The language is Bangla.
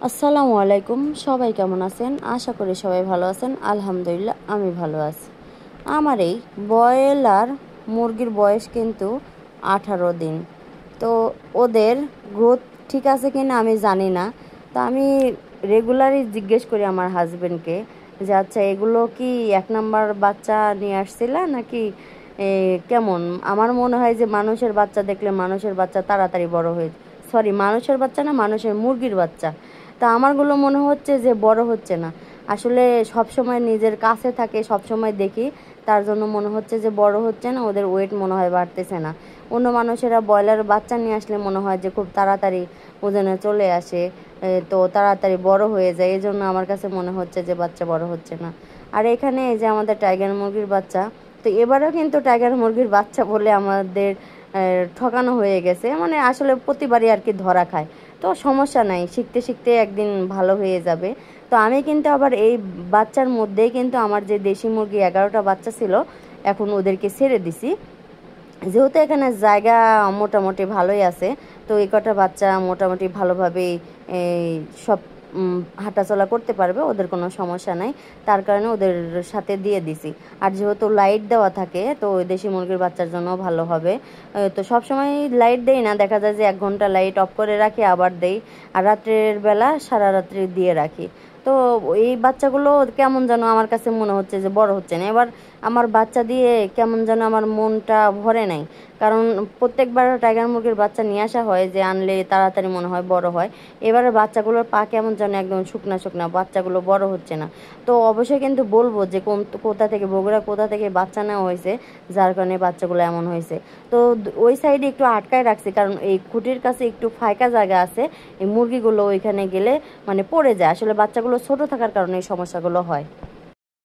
আসসালামু আলাইকুম। সবাই কেমন আছেন? আশা করি সবাই ভালো আছেন। আলহামদুলিল্লাহ আমি ভালো আছি। আমার এই ব্রয়লার মুরগির বয়স কিন্তু 18 দিন। তো ওদের গ্রোথ ঠিক আছে কি না আমি জানি না। তো আমি রেগুলারই জিজ্ঞেস করি আমার হাজবেন্ডকে যে আচ্ছা এগুলো কি 1 নাম্বার বাচ্চা নিয়ে আসছিল নাকি কেমন? আমার মনে হয় যে মানুষের বাচ্চা দেখলে মানুষের বাচ্চা তাড়াতাড়ি বড় হয়ে, সরি মানুষের বাচ্চা না, মানুষের মুরগির বাচ্চা। তা আমারগুলো মনে হচ্ছে যে বড় হচ্ছে না। আসলে সব সময় নিজের কাছে থাকে, সব সময় দেখি, তার জন্য মনে হচ্ছে যে বড় হচ্ছে না, ওদের ওয়েট মনে হয় বাড়তেছে না। অন্য মানুষেরা ব্রয়লার বাচ্চা নিয়ে আসলে মনে হয় যে খুব তাড়াতাড়ি ওজনে চলে আসে, তো তাড়াতাড়ি বড় হয়ে যায়। এই জন্য আমার কাছে মনে হচ্ছে যে বাচ্চা বড় হচ্ছে না। আর এখানে এই যে আমাদের টাইগার মুরগির বাচ্চা, তো এবারও কিন্তু টাইগার মুরগির বাচ্চা বলে আমাদের ঠকানো হয়ে গেছে। মানে আসলে প্রতিবারই আর কি ধরা খায়। তো সমস্যা নাই, শিখতে শিখতে একদিন ভালো হয়ে যাবে। তো আমি কিন্তু আবার এই বাচ্চার মধ্যেই কিন্তু আমার যে দেশি মুরগি 11টা বাচ্চা ছিল, এখন ওদেরকে ছেড়ে দিছি। যেহেতু এখানে জায়গা মোটামুটি ভালোই আছে, তো এই কটা বাচ্চা মোটামুটি ভালোভাবেই এই সব হাঁটাচলা করতে পারবে, ওদের কোনো সমস্যা নাই। তার কারণে ওদের সাথে দিয়ে দিছি। আর যেহেতু লাইট দেওয়া থাকে, তো ওই দেশি মুরগির বাচ্চার জন্য ভালো হবে। তো সব সময় লাইট দেই না, দেখা যায় যে 1 ঘন্টা লাইট অফ করে রাখি, আবার দেই। আর রাত্রের বেলা সারা রাত্রি দিয়ে রাখি। তো এই বাচ্চাগুলো কেমন যেন আমার কাছে মনে হচ্ছে যে বড় হচ্ছে না। এবার আমার বাচ্চা দিয়ে কেমন যেন আমার মনটা ভরে নাই। কারণ প্রত্যেকবার টাইগার মুরগির বাচ্চা নিয়ে আসা হয় যে আনলে তাড়াতাড়ি মনে হয় বড় হয়। এবারে বাচ্চাগুলোর পা কেমন যেন একদম শুকনা শুকনা, বাচ্চাগুলো বড় হচ্ছে না। তো অবশ্যই কিন্তু বলবো যে কোথা থেকে বগুড়া কোথা থেকে বাচ্চা নেওয়া হয়েছে, যার কারণে বাচ্চাগুলো এমন হয়েছে। তো ওই সাইডে একটু আটকায় রাখছি, কারণ এই খুঁটির কাছে একটু ফাঁকা জায়গা আছে। এই মুরগিগুলো ওইখানে গেলে মানে পড়ে যায়। আসলে বাচ্চাগুলো ছোট থাকার কারণে এই সমস্যাগুলো হয়।